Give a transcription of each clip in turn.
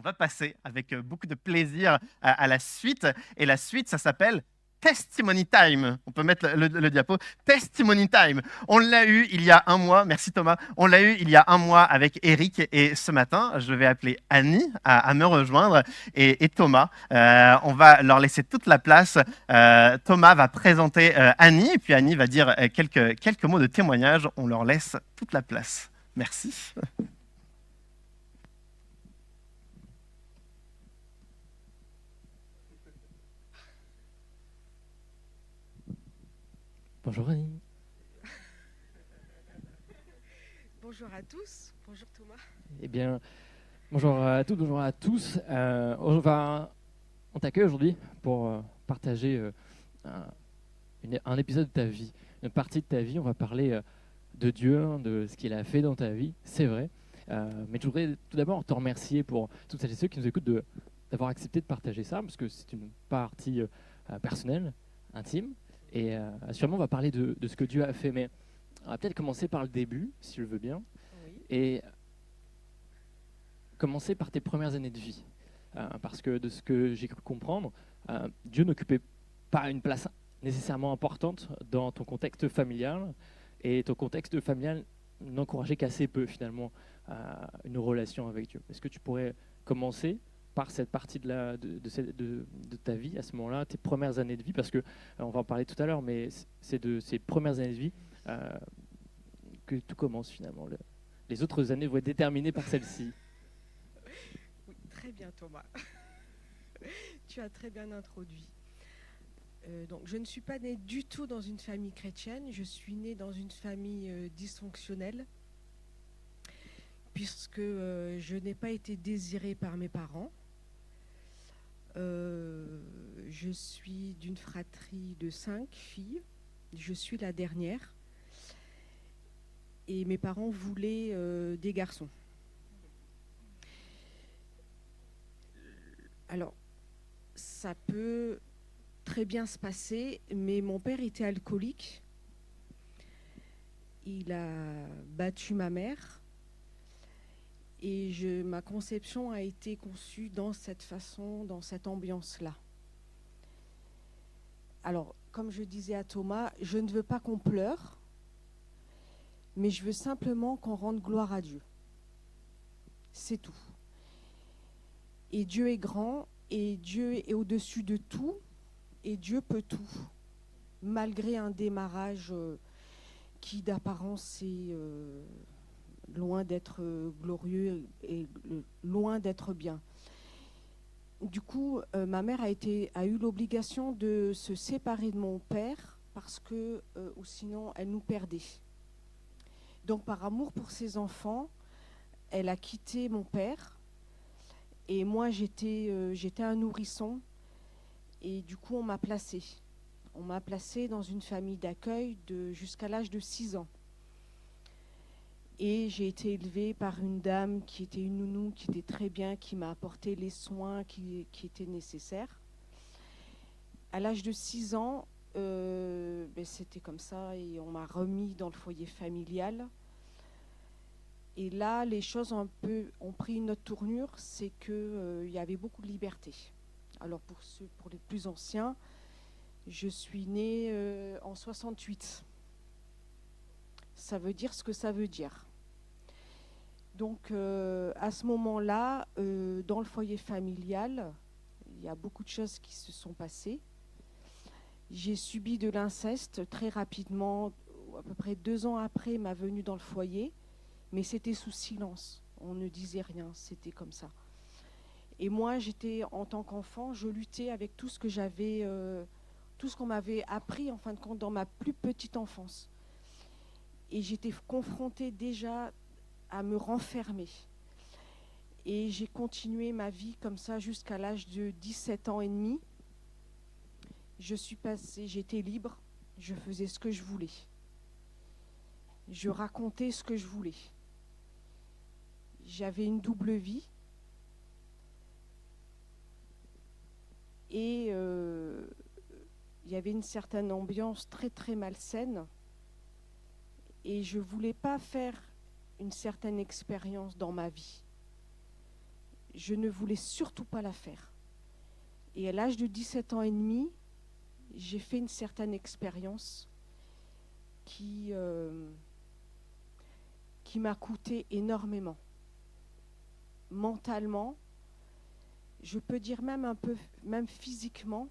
va passer avec beaucoup de plaisir à la suite. Et la suite, ça s'appelle Testimony Time. On peut mettre le diapo. Testimony Time. On l'a eu il y a un mois. Merci Thomas. On l'a eu il y a un mois avec Eric. Et ce matin, je vais appeler Annie à me rejoindre et Thomas. On va leur laisser toute la place. Thomas va présenter Annie. Et puis Annie va dire quelques mots de témoignage. On leur laisse toute la place. Merci. Bonjour Annie. Bonjour à tous, bonjour Thomas. Eh bien, bonjour à toutes, bonjour à tous. On t'accueille aujourd'hui pour partager un épisode de ta vie, une partie de ta vie. On va parler de Dieu, de ce qu'il a fait dans ta vie, c'est vrai. Mais je voudrais tout d'abord te remercier pour toutes celles et ceux qui nous écoutent d'avoir accepté de partager ça, parce que c'est une partie personnelle, intime. Et sûrement, on va parler de ce que Dieu a fait. Mais on va peut-être commencer par le début, si tu le veux bien. Oui. Et commencer par tes premières années de vie. Parce que de ce que j'ai cru comprendre, Dieu n'occupait pas une place nécessairement importante dans ton contexte familial, et ton contexte familial n'encourageait qu'assez peu finalement une relation avec Dieu. Est-ce que tu pourrais commencer par cette partie de ta vie à ce moment-là, tes premières années de vie, parce que on va en parler tout à l'heure, mais c'est de ces premières années de vie que tout commence finalement. Les autres années vont être déterminées par celle-ci. Oui, très bien Thomas. Tu as très bien introduit. Donc, je ne suis pas née du tout dans une famille chrétienne, je suis née dans une famille dysfonctionnelle, puisque je n'ai pas été désirée par mes parents. Je suis d'une fratrie de 5 filles, je suis la dernière, et mes parents voulaient des garçons. Alors, ça peut très bien se passer, mais mon père était alcoolique. Il a battu ma mère et ma conception a été conçue dans cette façon, dans cette ambiance-là. Alors, comme je disais à Thomas, je ne veux pas qu'on pleure, mais je veux simplement qu'on rende gloire à Dieu. C'est tout. Et Dieu est grand, et Dieu est au-dessus de tout, et Dieu peut tout, malgré un démarrage qui d'apparence est loin d'être glorieux et loin d'être bien. Du coup, ma mère a eu l'obligation de se séparer de mon père parce que ou sinon elle nous perdait. Donc par amour pour ses enfants, elle a quitté mon père et moi j'étais un nourrisson et du coup on m'a placée. On m'a placée dans une famille d'accueil jusqu'à l'âge de 6 ans. Et j'ai été élevée par une dame qui était une nounou, qui était très bien, qui m'a apporté les soins qui étaient nécessaires. À l'âge de 6 ans, c'était comme ça et on m'a remis dans le foyer familial. Et là, les choses ont pris une autre tournure, c'est qu'il y avait beaucoup de liberté. Alors pour les plus anciens, je suis née en 68. Ça veut dire ce que ça veut dire. Donc à ce moment-là, dans le foyer familial, il y a beaucoup de choses qui se sont passées. J'ai subi de l'inceste très rapidement, à peu près 2 ans après ma venue dans le foyer, mais c'était sous silence. On ne disait rien, c'était comme ça. Et moi, en tant qu'enfant, je luttais avec tout ce que j'avais, tout ce qu'on m'avait appris en fin de compte dans ma plus petite enfance. Et j'étais confrontée déjà à me renfermer. Et j'ai continué ma vie comme ça jusqu'à l'âge de 17 ans et demi. J'étais libre, je faisais ce que je voulais. Je racontais ce que je voulais. J'avais une double vie. Et il y avait une certaine ambiance très très malsaine. Et je ne voulais pas faire une certaine expérience dans ma vie. je ne voulais surtout pas la faire. Et à l'âge de 17 ans et demi, j'ai fait une certaine expérience qui m'a coûté énormément. Mentalement, je peux dire même physiquement,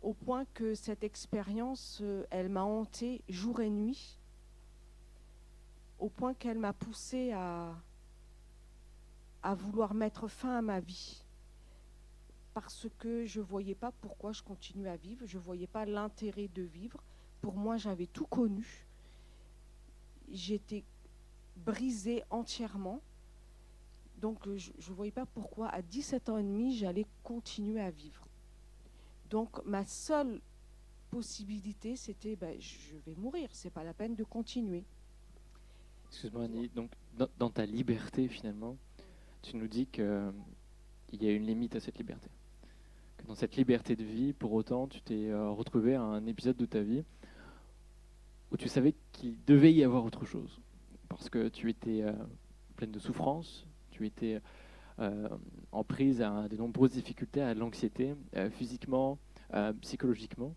au point que cette expérience, elle m'a hantée jour et nuit, au point qu'elle m'a poussée à vouloir mettre fin à ma vie. Parce que je ne voyais pas pourquoi je continuais à vivre, je ne voyais pas l'intérêt de vivre. Pour moi, j'avais tout connu. J'étais brisée entièrement. Donc, je ne voyais pas pourquoi, à 17 ans et demi, j'allais continuer à vivre. Donc, ma seule possibilité, c'était je vais mourir, ce n'est pas la peine de continuer. Excuse-moi Annie, donc dans ta liberté finalement, tu nous dis qu'il y a une limite à cette liberté. Que dans cette liberté de vie, pour autant, tu t'es retrouvé à un épisode de ta vie où tu savais qu'il devait y avoir autre chose. Parce que tu étais pleine de souffrance, tu étais en prise à de nombreuses difficultés, à l'anxiété, physiquement, psychologiquement.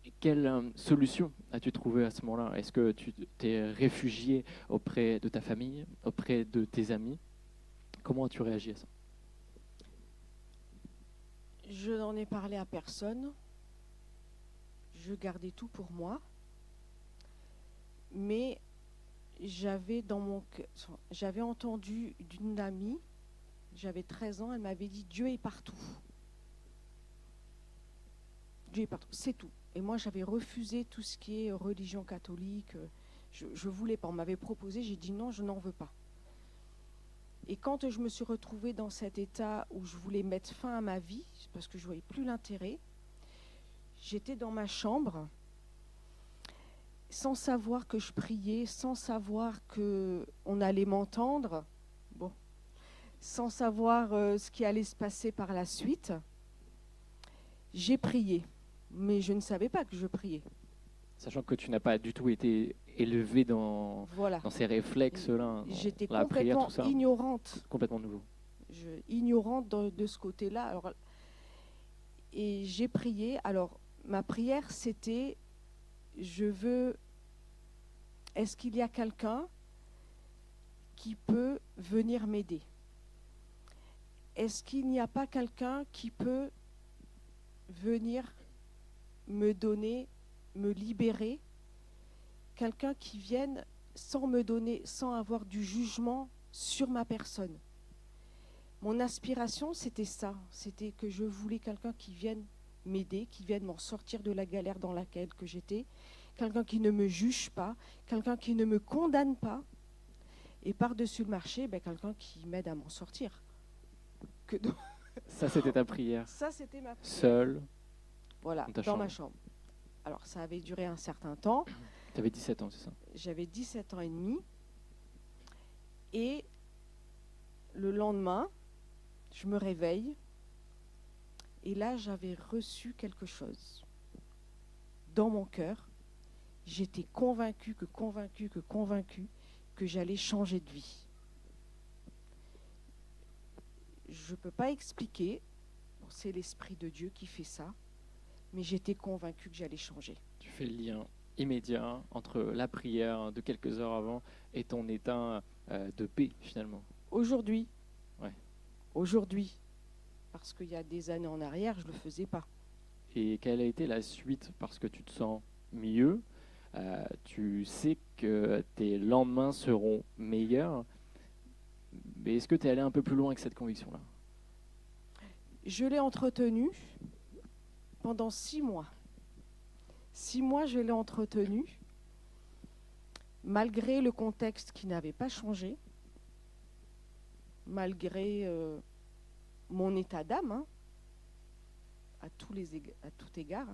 Et quelle solution as-tu trouvé à ce moment-là? Est-ce que tu t'es réfugié auprès de ta famille, auprès de tes amis? Comment as-tu réagi à ça? Je n'en ai parlé à personne. Je gardais tout pour moi. Mais j'avais entendu d'une amie, j'avais 13 ans, elle m'avait dit « Dieu est partout ». Dieu est partout, c'est tout. Et moi, j'avais refusé tout ce qui est religion catholique. Je ne voulais pas. On m'avait proposé, j'ai dit non, je n'en veux pas. Et quand je me suis retrouvée dans cet état où je voulais mettre fin à ma vie, parce que je ne voyais plus l'intérêt, j'étais dans ma chambre, sans savoir que je priais, sans savoir qu'on allait m'entendre, sans savoir ce qui allait se passer par la suite. J'ai prié, mais je ne savais pas que je priais. Sachant que tu n'as pas du tout été élevé dans ces réflexes-là. J'étais complètement ignorante. Complètement nouveau. Ignorante de ce côté-là. Alors, et j'ai prié. Alors, ma prière, c'était, est-ce qu'il y a quelqu'un qui peut venir m'aider? Est-ce qu'il n'y a pas quelqu'un qui peut venir me donner, me libérer, quelqu'un qui vienne sans me donner, sans avoir du jugement sur ma personne. Mon aspiration, c'était ça, c'était que je voulais quelqu'un qui vienne m'aider, qui vienne m'en sortir de la galère dans laquelle que j'étais, quelqu'un qui ne me juge pas, quelqu'un qui ne me condamne pas, et par-dessus le marché, quelqu'un qui m'aide à m'en sortir. Ça, c'était ta prière. Ça, c'était ma prière. Seule. Voilà, dans ma chambre. Alors, ça avait duré un certain temps. Tu avais 17 ans, c'est ça? J'avais 17 ans et demi. Et le lendemain, je me réveille. Et là, j'avais reçu quelque chose. Dans mon cœur, j'étais convaincue que j'allais changer de vie. Je ne peux pas expliquer. C'est l'Esprit de Dieu qui fait ça. Mais j'étais convaincue que j'allais changer. Tu fais le lien immédiat entre la prière de quelques heures avant et ton état de paix, finalement. Aujourd'hui. Ouais. Aujourd'hui. Parce qu'il y a des années en arrière, je ne le faisais pas. Et quelle a été la suite? Parce que tu te sens mieux, tu sais que tes lendemains seront meilleurs. Mais est-ce que tu es allé un peu plus loin que cette conviction-là? Je l'ai entretenue pendant 6 mois. 6 mois, je l'ai entretenue, malgré le contexte qui n'avait pas changé, malgré mon état d'âme, à tout égard.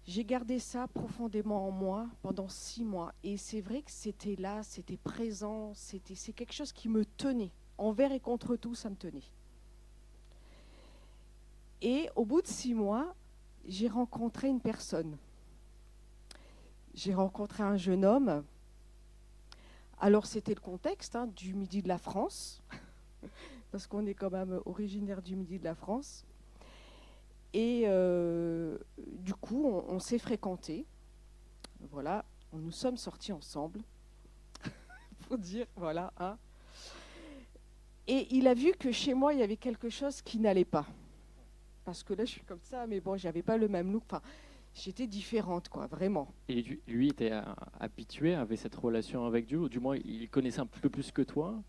J'ai gardé ça profondément en moi pendant 6 mois. Et c'est vrai que c'était là, c'était présent, c'est quelque chose qui me tenait. Envers et contre tout, ça me tenait. Et au bout de 6 mois, j'ai rencontré une personne. J'ai rencontré un jeune homme Alors, c'était le contexte du Midi de la France, parce qu'on est quand même originaire du Midi de la France. Et du coup, on s'est fréquentés. Voilà, nous sommes sortis ensemble. Faut dire, voilà. Et il a vu que chez moi, il y avait quelque chose qui n'allait pas. Parce que là, je suis comme ça, mais bon, j'avais pas le même look. Enfin, j'étais différente, quoi, vraiment. Et lui était habitué, avait cette relation avec Dieu, ou du moins il connaissait un peu plus que toi,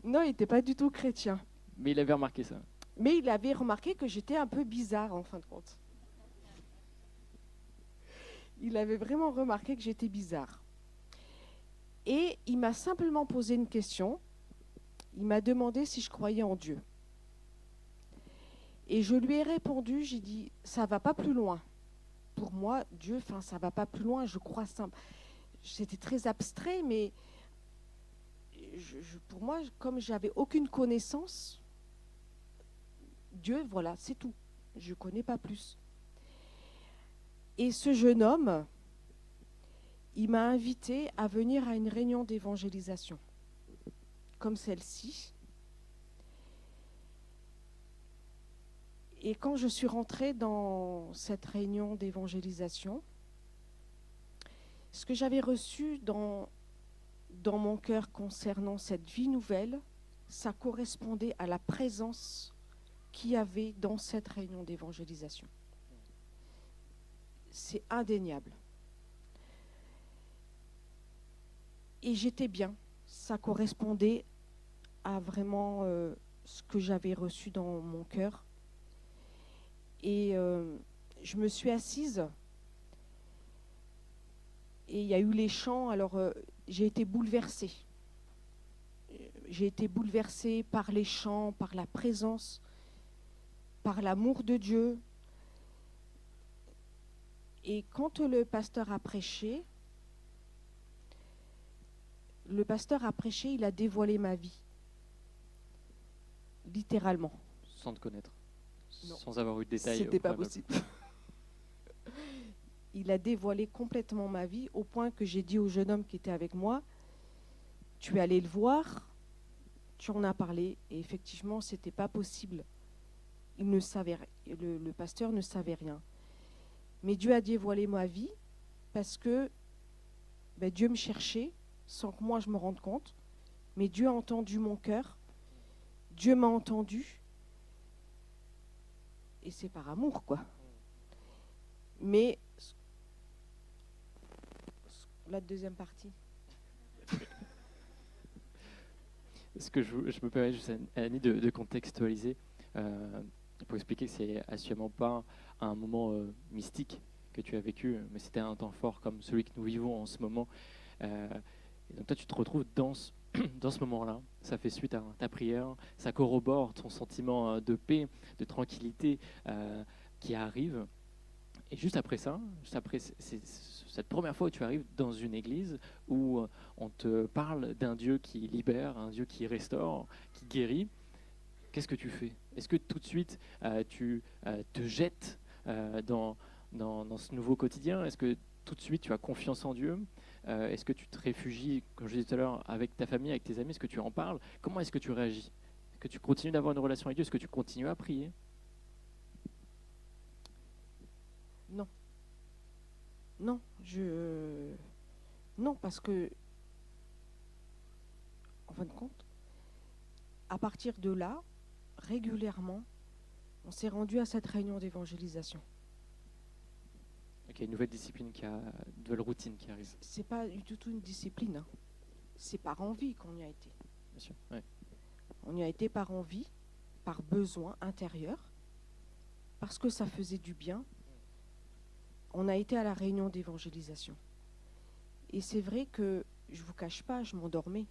Non, il n'était pas du tout chrétien. mais il avait remarqué ça. Mais il avait remarqué que j'étais un peu bizarre, en fin de compte. Il avait vraiment remarqué que j'étais bizarre. Et il m'a simplement posé une question. Il m'a demandé si je croyais en Dieu. Et je lui ai répondu, j'ai dit, ça va pas plus loin. Pour moi, Dieu, ça va pas plus loin, je crois simple. C'était très abstrait, mais pour moi, comme j'avais aucune connaissance, Dieu, voilà, c'est tout. Je ne connais pas plus. Et ce jeune homme, il m'a invité à venir à une réunion d'évangélisation, comme celle-ci. Et quand je suis rentrée dans cette réunion d'évangélisation, ce que j'avais reçu dans mon cœur concernant cette vie nouvelle, ça correspondait à la présence qu'il y avait dans cette réunion d'évangélisation. C'est indéniable. Et j'étais bien. Ça correspondait à vraiment ce que j'avais reçu dans mon cœur. Et je me suis assise. Et il y a eu les chants. Alors, j'ai été bouleversée. J'ai été bouleversée par les chants, par la présence, par l'amour de Dieu. Et quand le pasteur a prêché, il a dévoilé ma vie. Littéralement. Sans te connaître, Non. sans avoir eu de détails. C'était pas possible. Il a dévoilé complètement ma vie au point que j'ai dit au jeune homme qui était avec moi, tu es allé le voir, tu en as parlé, et effectivement, c'était pas possible. Il ne savait, le pasteur ne savait rien. Mais Dieu a dévoilé ma vie parce que Dieu me cherchait sans que moi je me rende compte. Mais Dieu a entendu mon cœur. Dieu m'a entendu. Et c'est par amour, quoi. Mais la deuxième partie. Ce que je me permets juste, Annie, de contextualiser, pour expliquer que c'est assurément pas un moment mystique que tu as vécu, mais c'était un temps fort comme celui que nous vivons en ce moment. Et donc toi, tu te retrouves dans ce moment-là. Ça fait suite à ta prière, ça corrobore ton sentiment de paix, de tranquillité qui arrive. Et juste après ça, c'est cette première fois où tu arrives dans une église où on te parle d'un Dieu qui libère, un Dieu qui restaure, qui guérit, qu'est-ce que tu fais? Est-ce que tout de suite tu te jettes dans ce nouveau quotidien? Est-ce que tout de suite tu as confiance en Dieu? Est-ce que tu te réfugies, comme je disais tout à l'heure, avec ta famille, avec tes amis? Est-ce que tu en parles? Comment est-ce que tu réagis? Est-ce que tu continues d'avoir une relation avec Dieu? Est-ce que tu continues à prier? Non. Non, non, parce que, en fin de compte, à partir de là, régulièrement, on s'est rendu à cette réunion d'évangélisation. Ok, une nouvelle discipline une nouvelle routine qui arrive. C'est pas du tout une discipline, hein. C'est par envie qu'on y a été. Bien sûr, ouais. On y a été par envie, par besoin intérieur, parce que ça faisait du bien. On a été à la réunion d'évangélisation. Et c'est vrai que, je ne vous cache pas, je m'endormais,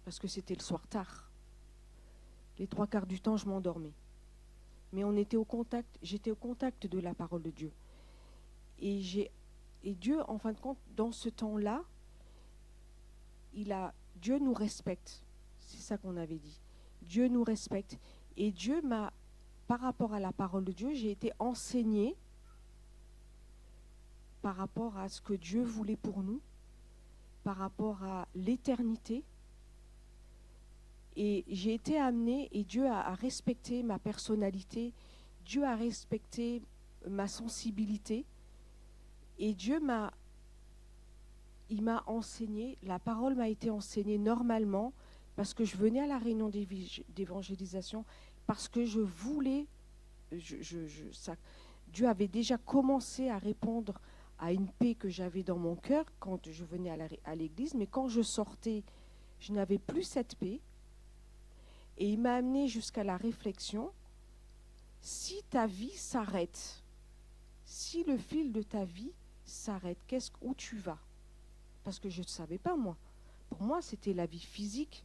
parce que c'était le soir tard. Les 3/4 du temps, je m'endormais. Mais j'étais au contact de la parole de Dieu. Et Dieu, en fin de compte, dans ce temps-là, Dieu nous respecte. C'est ça qu'on avait dit. Dieu nous respecte. Et Dieu par rapport à la parole de Dieu, j'ai été enseignée par rapport à ce que Dieu voulait pour nous. par rapport à l'éternité. Et j'ai été amenée, et Dieu a respecté ma personnalité, Dieu a respecté ma sensibilité, et il m'a enseigné, la parole m'a été enseignée normalement, parce que je venais à la réunion d'évangélisation, parce que je voulais, Dieu avait déjà commencé à répondre à une paix que j'avais dans mon cœur quand je venais à l'église, mais quand je sortais, je n'avais plus cette paix. Et il m'a amené jusqu'à la réflexion, si ta vie s'arrête, si le fil de ta vie s'arrête, où tu vas? Parce que je ne savais pas, moi. Pour moi, c'était la vie physique.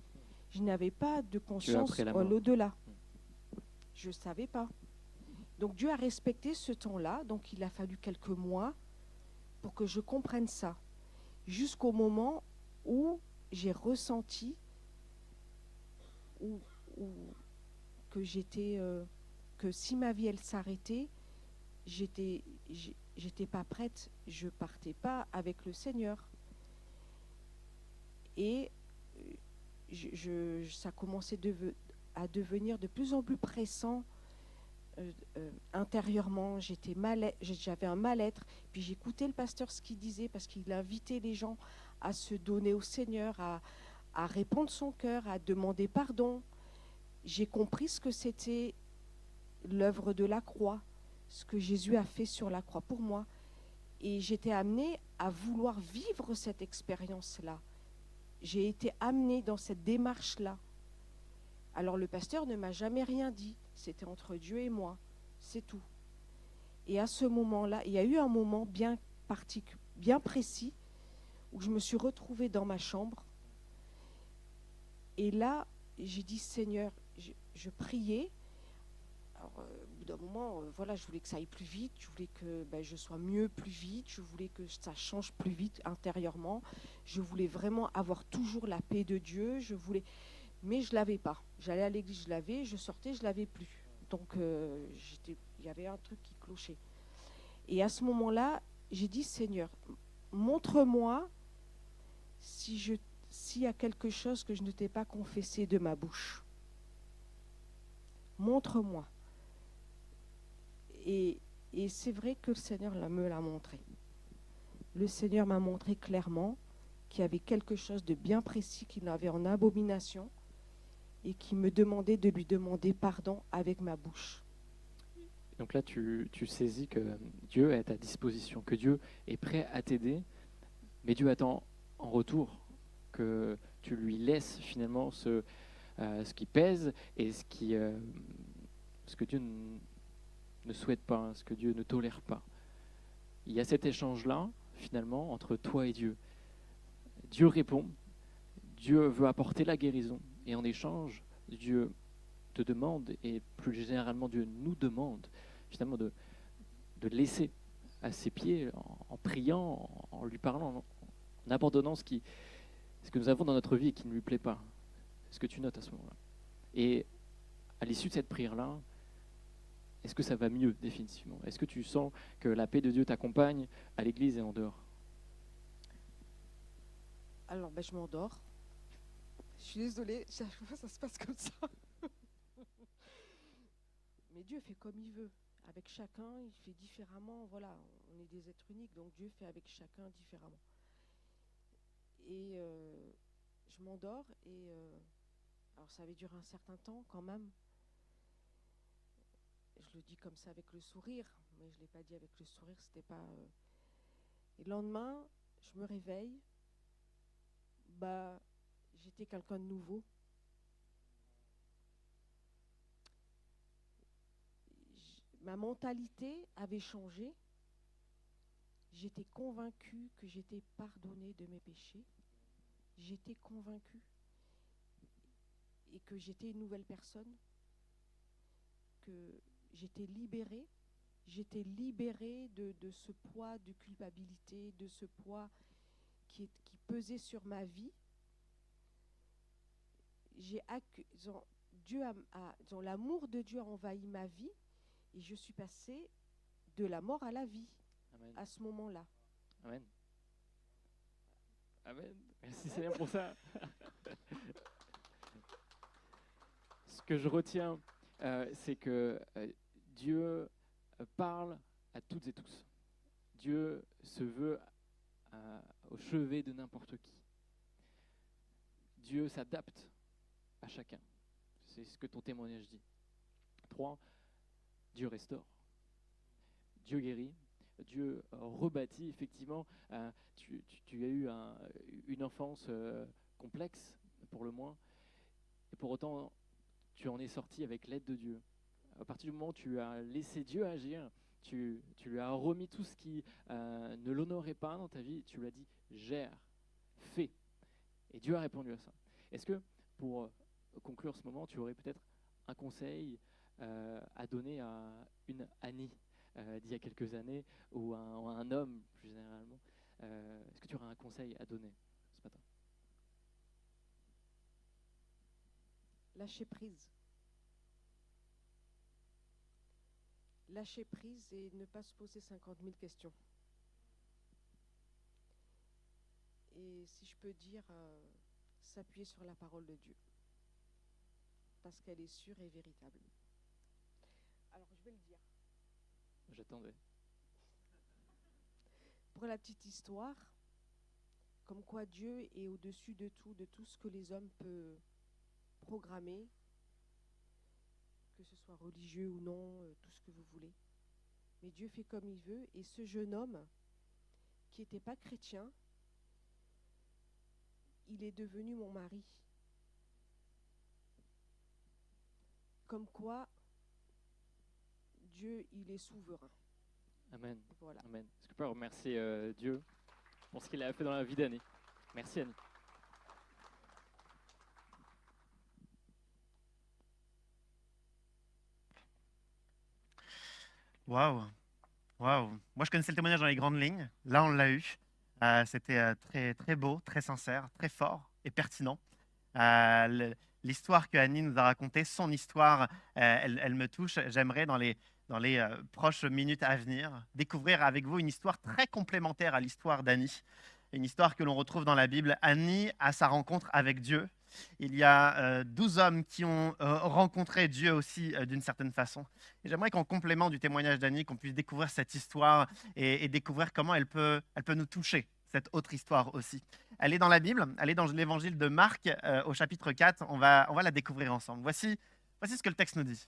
Je n'avais pas de conscience l'au-delà. Je ne savais pas. Donc Dieu a respecté ce temps-là, donc il a fallu quelques mois pour que je comprenne ça. Jusqu'au moment où j'ai ressenti que si ma vie elle s'arrêtait, j'étais pas prête, je partais pas avec le Seigneur. Et ça commençait à devenir de plus en plus pressant intérieurement. J'avais un mal-être. Puis j'écoutais le pasteur ce qu'il disait, parce qu'il invitait les gens à se donner au Seigneur, à répondre son cœur, à demander pardon. J'ai compris ce que c'était l'œuvre de la croix, ce que Jésus a fait sur la croix pour moi. Et j'étais amenée à vouloir vivre cette expérience-là. J'ai été amenée dans cette démarche-là. Alors le pasteur ne m'a jamais rien dit. C'était entre Dieu et moi. C'est tout. Et à ce moment-là, il y a eu un moment bien précis où je me suis retrouvée dans ma chambre. Et là, j'ai dit, Seigneur, je priais. Alors, au bout d'un moment, voilà, je voulais que ça aille plus vite, je voulais que je sois mieux plus vite, je voulais que ça change plus vite intérieurement, je voulais vraiment avoir toujours la paix de Dieu, mais je ne l'avais pas. J'allais à l'église, je l'avais, je sortais, je ne l'avais plus. Donc, il y avait un truc qui clochait. Et à ce moment-là, j'ai dit, Seigneur, montre-moi s'il y a quelque chose que je ne t'ai pas confessé de ma bouche. Montre-moi. Et c'est vrai que le Seigneur me l'a montré. Le Seigneur m'a montré clairement qu'il y avait quelque chose de bien précis qu'il avait en abomination et qui me demandait de lui demander pardon avec ma bouche. Donc là, tu saisis que Dieu est à ta disposition, que Dieu est prêt à t'aider, mais Dieu attend en retour que tu lui laisses finalement ce qui pèse et ce que Dieu ne souhaite pas, ce que Dieu ne tolère pas. Il y a cet échange-là, finalement, entre toi et Dieu. Dieu répond, Dieu veut apporter la guérison, et en échange, Dieu te demande, et plus généralement Dieu nous demande, finalement, de laisser à ses pieds, en priant, en lui parlant, en abandonnant ce que nous avons dans notre vie et qui ne lui plaît pas. Ce que tu notes à ce moment-là. Et à l'issue de cette prière-là, est-ce que ça va mieux définitivement? Est-ce que tu sens que la paix de Dieu t'accompagne à l'église et en dehors? Alors, je m'endors. Je suis désolée, chaque fois ça se passe comme ça. Mais Dieu fait comme il veut. Avec chacun, il fait différemment. Voilà, on est des êtres uniques, donc Dieu fait avec chacun différemment. Et je m'endors et alors ça avait duré un certain temps quand même. Je le dis comme ça avec le sourire, mais je ne l'ai pas dit avec le sourire, c'était pas... Et le lendemain, je me réveille, j'étais quelqu'un de nouveau. Ma mentalité avait changé. J'étais convaincue que j'étais pardonnée de mes péchés. J'étais convaincue et que j'étais une nouvelle personne, que j'étais libérée de ce poids de culpabilité, de ce poids qui pesait sur ma vie. L'amour de Dieu a envahi ma vie et je suis passée de la mort à la vie. Amen. À ce moment-là. Amen. Amen. Merci Seigneur pour ça. Ce que je retiens, c'est que Dieu parle à toutes et tous. Dieu se veut au chevet de n'importe qui. Dieu s'adapte à chacun. C'est ce que ton témoignage dit. 3, Dieu restaure. Dieu guérit. Dieu rebâtit. Effectivement, tu as eu une enfance complexe, pour le moins. Et pour autant, tu en es sorti avec l'aide de Dieu. À partir du moment où tu as laissé Dieu agir, tu lui as remis tout ce qui ne l'honorait pas dans ta vie, tu lui as dit « gère, fais ». Et Dieu a répondu à ça. Est-ce que, pour conclure ce moment, tu aurais peut-être un conseil à donner à une Annie d'il y a quelques années, ou à un homme plus généralement? Est-ce que tu aurais un conseil à donner ce matin? Lâcher prise. Lâcher prise et ne pas se poser 50 000 questions. Et si je peux dire, s'appuyer sur la parole de Dieu. Parce qu'elle est sûre et véritable. Alors, je vais le dire. J'attendais. Pour la petite histoire, comme quoi Dieu est au-dessus de tout ce que les hommes peuvent programmer, que ce soit religieux ou non, tout ce que vous voulez. Mais Dieu fait comme il veut, et ce jeune homme, qui n'était pas chrétien, il est devenu mon mari. Comme quoi, Dieu, il est souverain. Amen. Voilà. Amen. Est-ce que tu peux remercier Dieu pour ce qu'il a fait dans la vie d'Annie? Merci Annie. Waouh, waouh. Moi, je connaissais le témoignage dans les grandes lignes. Là, on l'a eu. C'était très, très beau, très sincère, très fort et pertinent. L'histoire que Annie nous a racontée, son histoire, elle me touche. J'aimerais, dans les proches minutes à venir, découvrir avec vous une histoire très complémentaire à l'histoire d'Annie. Une histoire que l'on retrouve dans la Bible. Annie a sa rencontre avec Dieu. Il y a 12 hommes qui ont rencontré Dieu aussi d'une certaine façon. Et j'aimerais qu'en complément du témoignage d'Annie, qu'on puisse découvrir cette histoire et découvrir comment elle peut nous toucher, cette autre histoire aussi. Elle est dans la Bible, elle est dans l'évangile de Marc au chapitre 4. On va la découvrir ensemble. Voici ce que le texte nous dit.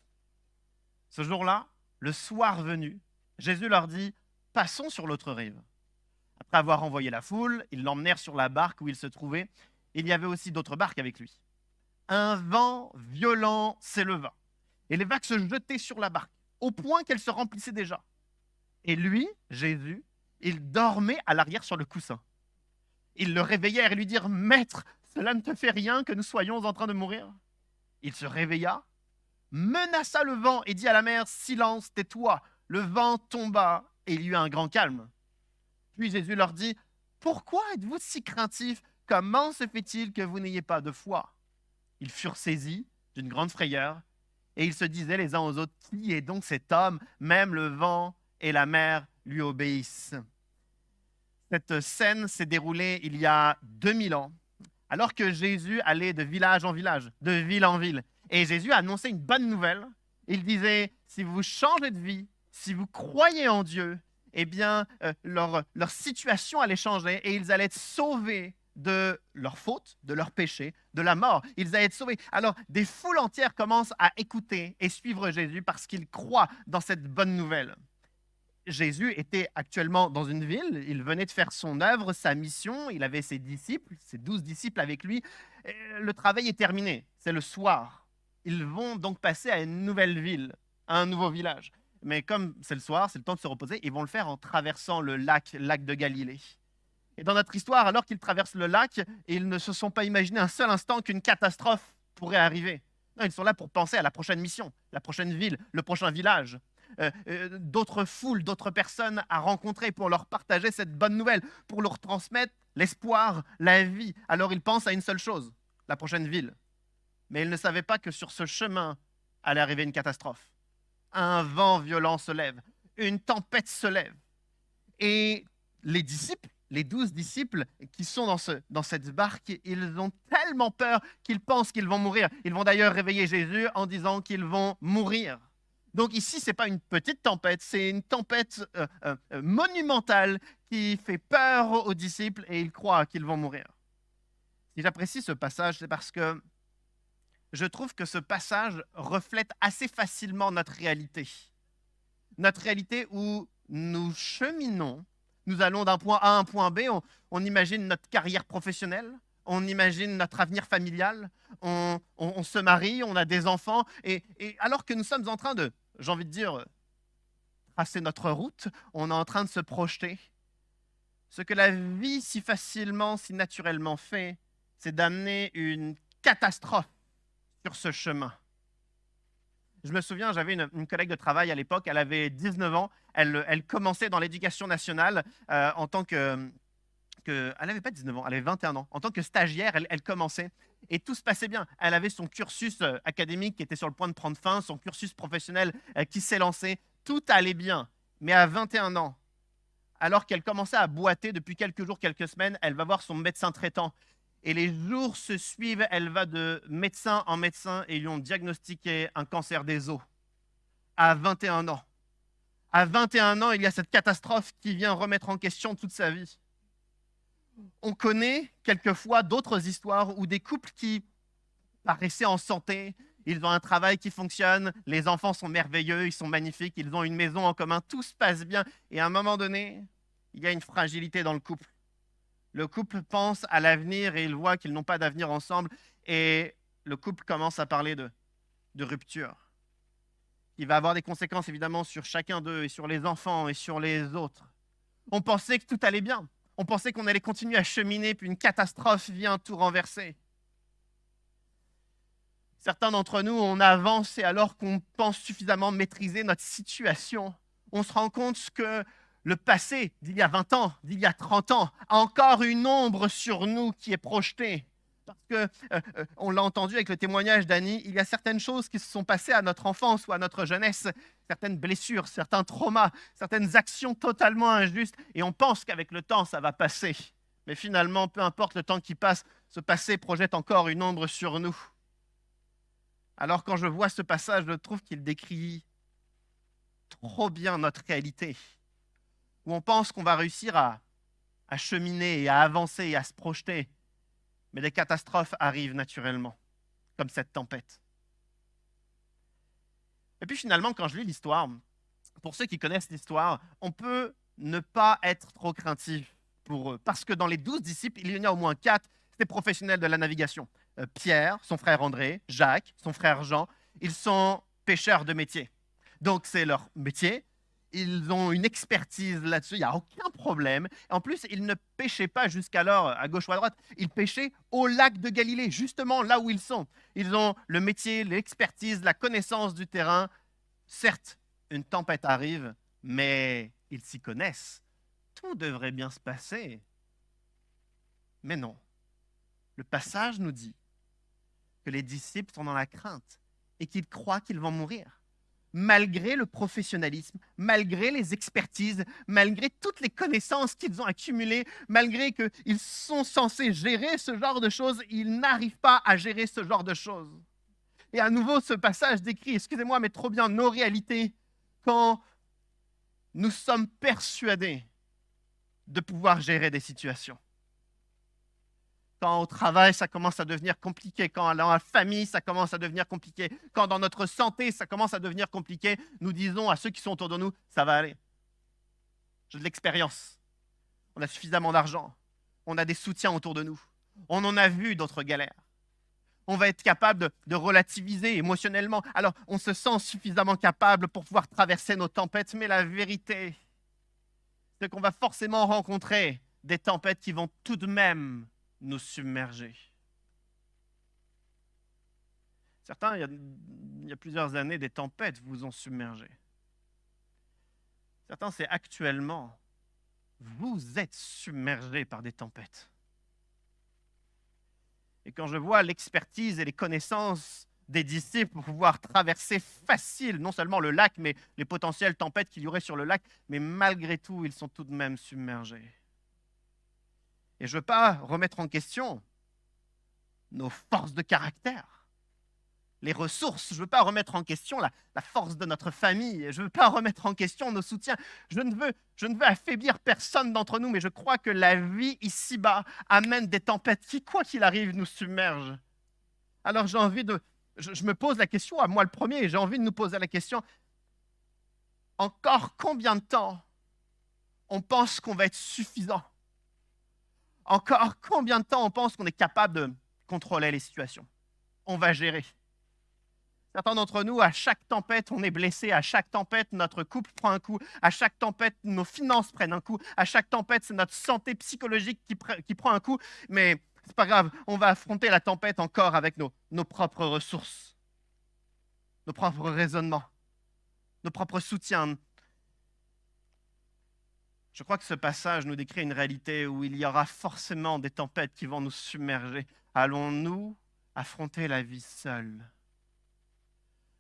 Ce jour-là, le soir venu, Jésus leur dit « Passons sur l'autre rive ». Après avoir envoyé la foule, ils l'emmenèrent sur la barque où il se trouvait. Il y avait aussi d'autres barques avec lui. Un vent violent s'éleva, et les vagues se jetaient sur la barque, au point qu'elle se remplissait déjà. Et lui, Jésus, il dormait à l'arrière sur le coussin. Ils le réveillèrent et lui dirent « Maître, cela ne te fait rien que nous soyons en train de mourir ?» Il se réveilla, menaça le vent et dit à la mer « Silence, tais-toi !» Le vent tomba et il y eut un grand calme. Puis Jésus leur dit « Pourquoi êtes-vous si craintifs? Comment se fait-il que vous n'ayez pas de foi ?» Ils furent saisis d'une grande frayeur et ils se disaient les uns aux autres « Qui est donc cet homme? Même le vent et la mer lui obéissent. » Cette scène s'est déroulée il y a 2000 ans, alors que Jésus allait de village en village, de ville en ville. Et Jésus a annoncé une bonne nouvelle. Il disait « Si vous changez de vie, si vous croyez en Dieu, eh bien, leur situation allait changer et ils allaient être sauvés de leur faute, de leur péché, de la mort. Ils allaient être sauvés. Alors, des foules entières commencent à écouter et suivre Jésus parce qu'ils croient dans cette bonne nouvelle. Jésus était actuellement dans une ville, il venait de faire son œuvre, sa mission, il avait ses disciples, ses 12 disciples avec lui. Et le travail est terminé, c'est le soir. Ils vont donc passer à une nouvelle ville, à un nouveau village. Mais comme c'est le soir, c'est le temps de se reposer, ils vont le faire en traversant le lac de Galilée. Et dans notre histoire, alors qu'ils traversent le lac, ils ne se sont pas imaginés un seul instant qu'une catastrophe pourrait arriver. Non, ils sont là pour penser à la prochaine mission, la prochaine ville, le prochain village. D'autres foules, d'autres personnes à rencontrer pour leur partager cette bonne nouvelle, pour leur transmettre l'espoir, la vie. Alors ils pensent à une seule chose, la prochaine ville. Mais ils ne savaient pas que sur ce chemin allait arriver une catastrophe. Un vent violent se lève, une tempête se lève. Et les disciples, les 12 disciples qui sont dans cette barque, ils ont tellement peur qu'ils pensent qu'ils vont mourir. Ils vont d'ailleurs réveiller Jésus en disant qu'ils vont mourir. Donc ici, ce n'est pas une petite tempête, c'est une tempête monumentale qui fait peur aux disciples et ils croient qu'ils vont mourir. Si j'apprécie ce passage, c'est parce que je trouve que ce passage reflète assez facilement notre réalité. Notre réalité où nous cheminons, nous allons d'un point A à un point B, on imagine notre carrière professionnelle, on imagine notre avenir familial, on se marie, on a des enfants, et alors que nous sommes en train de, j'ai envie de dire, tracer notre route, on est en train de se projeter. Ce que la vie si facilement, si naturellement fait, c'est d'amener une catastrophe sur ce chemin. Je me souviens, j'avais une collègue de travail à l'époque, elle avait 19 ans, elle commençait dans l'éducation nationale en tant que elle n'avait pas 19 ans, elle avait 21 ans. En tant que stagiaire, elle commençait et tout se passait bien. Elle avait son cursus académique qui était sur le point de prendre fin, son cursus professionnel qui s'est lancé, tout allait bien. Mais à 21 ans, alors qu'elle commençait à boiter depuis quelques jours, quelques semaines, elle va voir son médecin traitant. Et les jours se suivent, elle va de médecin en médecin et lui ont diagnostiqué un cancer des os à 21 ans. À 21 ans, il y a cette catastrophe qui vient remettre en question toute sa vie. On connaît quelquefois d'autres histoires où des couples qui paraissaient en santé, ils ont un travail qui fonctionne, les enfants sont merveilleux, ils sont magnifiques, ils ont une maison en commun, tout se passe bien. Et à un moment donné, il y a une fragilité dans le couple. Le couple pense à l'avenir et il voit qu'ils n'ont pas d'avenir ensemble. Et le couple commence à parler de rupture. Il va avoir des conséquences évidemment sur chacun d'eux et sur les enfants et sur les autres. On pensait que tout allait bien. On pensait qu'on allait continuer à cheminer, puis une catastrophe vient tout renverser. Certains d'entre nous, on avance et alors qu'on pense suffisamment maîtriser notre situation, on se rend compte que le passé d'il y a 20 ans, d'il y a 30 ans, a encore une ombre sur nous qui est projetée. Parce que, on l'a entendu avec le témoignage d'Annie, il y a certaines choses qui se sont passées à notre enfance ou à notre jeunesse, certaines blessures, certains traumas, certaines actions totalement injustes, et on pense qu'avec le temps, ça va passer. Mais finalement, peu importe le temps qui passe, ce passé projette encore une ombre sur nous. Alors quand je vois ce passage, je trouve qu'il décrit trop bien notre réalité, où on pense qu'on va réussir à cheminer et à avancer et à se projeter, mais des catastrophes arrivent naturellement, comme cette tempête. Et puis finalement, quand je lis l'histoire, pour ceux qui connaissent l'histoire, on peut ne pas être trop craintif pour eux, parce que dans les 12 disciples, il y en a au moins 4, c'était professionnels de la navigation. Pierre, son frère André, Jacques, son frère Jean, ils sont pêcheurs de métier. Donc c'est leur métier, ils ont une expertise là-dessus, il n'y a aucun problème. En plus, ils ne pêchaient pas jusqu'alors à gauche ou à droite, ils pêchaient au lac de Galilée, justement là où ils sont. Ils ont le métier, l'expertise, la connaissance du terrain. Certes, une tempête arrive, mais ils s'y connaissent. Tout devrait bien se passer. Mais non. Le passage nous dit que les disciples sont dans la crainte et qu'ils croient qu'ils vont mourir. Malgré le professionnalisme, malgré les expertises, malgré toutes les connaissances qu'ils ont accumulées, malgré qu'ils sont censés gérer ce genre de choses, ils n'arrivent pas à gérer ce genre de choses. Et à nouveau, ce passage décrit, excusez-moi, mais trop bien nos réalités quand nous sommes persuadés de pouvoir gérer des situations. Quand au travail, ça commence à devenir compliqué. Quand dans la famille, ça commence à devenir compliqué. Quand dans notre santé, ça commence à devenir compliqué, nous disons à ceux qui sont autour de nous, ça va aller. J'ai de l'expérience. On a suffisamment d'argent. On a des soutiens autour de nous. On en a vu d'autres galères. On va être capable de relativiser émotionnellement. Alors, on se sent suffisamment capable pour pouvoir traverser nos tempêtes. Mais la vérité, c'est qu'on va forcément rencontrer des tempêtes qui vont tout de même nous submerger. Certains, il y a plusieurs années, des tempêtes vous ont submergé. Certains, c'est actuellement. Vous êtes submergés par des tempêtes. Et quand je vois l'expertise et les connaissances des disciples pour pouvoir traverser facile, non seulement le lac, mais les potentielles tempêtes qu'il y aurait sur le lac, mais malgré tout, ils sont tout de même submergés. Et je ne veux pas remettre en question nos forces de caractère, les ressources. Je ne veux pas remettre en question la force de notre famille. Je ne veux pas remettre en question nos soutiens. Je ne veux affaiblir personne d'entre nous, mais je crois que la vie ici-bas amène des tempêtes qui, quoi qu'il arrive, nous submergent. Alors j'ai envie de... Je me pose la question, à moi le premier, j'ai envie de nous poser la question, encore combien de temps on pense qu'on va être suffisant? Encore combien de temps on pense qu'on est capable de contrôler les situations? On va gérer. Certains d'entre nous, à chaque tempête, on est blessé. À chaque tempête, notre couple prend un coup. À chaque tempête, nos finances prennent un coup. À chaque tempête, c'est notre santé psychologique qui prend un coup. Mais c'est pas grave, on va affronter la tempête encore avec nos propres ressources, nos propres raisonnements, nos propres soutiens. Je crois que ce passage nous décrit une réalité où il y aura forcément des tempêtes qui vont nous submerger. Allons-nous affronter la vie seuls?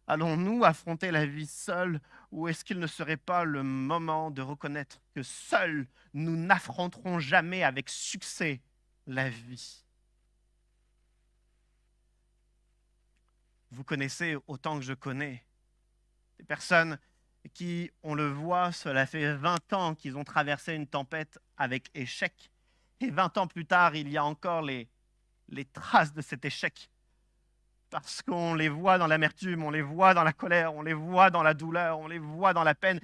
Allons-nous affronter la vie seuls, ou est-ce qu'il ne serait pas le moment de reconnaître que seuls nous n'affronterons jamais avec succès la vie? Vous connaissez autant que je connais des personnes qui, on le voit, cela fait 20 ans qu'ils ont traversé une tempête avec échec. Et 20 ans plus tard, il y a encore les traces de cet échec. Parce qu'on les voit dans l'amertume, on les voit dans la colère, on les voit dans la douleur, on les voit dans la peine.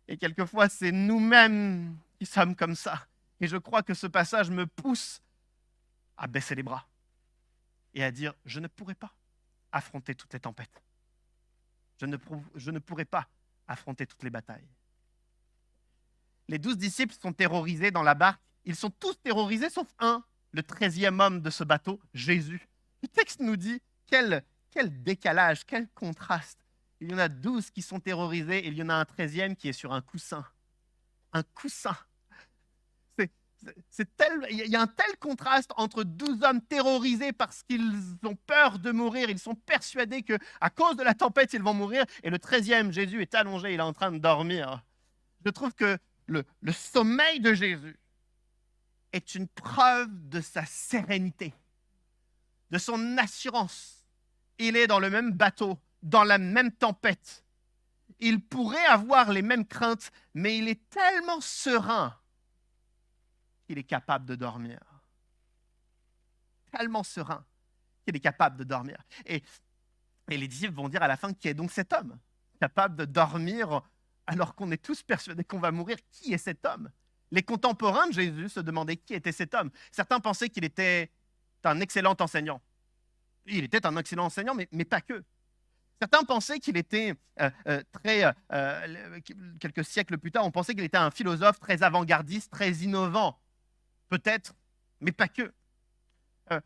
Et quelquefois, c'est nous-mêmes qui sommes comme ça. Et je crois que ce passage me pousse à baisser les bras et à dire, je ne pourrai pas affronter toutes les tempêtes. Je ne pourrai pas affronter toutes les batailles. Les 12 disciples sont terrorisés dans la barque. Ils sont tous terrorisés sauf un, le 13e homme de ce bateau, Jésus. Le texte nous dit quel décalage, quel contraste. Il y en a 12 qui sont terrorisés et il y en a un 13e qui est sur un coussin. Un coussin. Il y a un tel contraste entre 12 hommes terrorisés parce qu'ils ont peur de mourir, ils sont persuadés qu'à cause de la tempête, ils vont mourir, et le 13e, Jésus, est allongé, il est en train de dormir. Je trouve que le sommeil de Jésus est une preuve de sa sérénité, de son assurance. Il est dans le même bateau, dans la même tempête. Il pourrait avoir les mêmes craintes, mais il est tellement serein qu'il est capable de dormir. Tellement serein qu'il est capable de dormir. Et les disciples vont dire à la fin, qui est donc cet homme capable de dormir alors qu'on est tous persuadés qu'on va mourir? Qui est cet homme? Les contemporains de Jésus se demandaient qui était cet homme. Certains pensaient qu'il était un excellent enseignant. Il était un excellent enseignant, mais pas que. Certains pensaient qu'il était quelques siècles plus tard, on pensait qu'il était un philosophe très avant-gardiste, très innovant. Peut-être, mais pas que.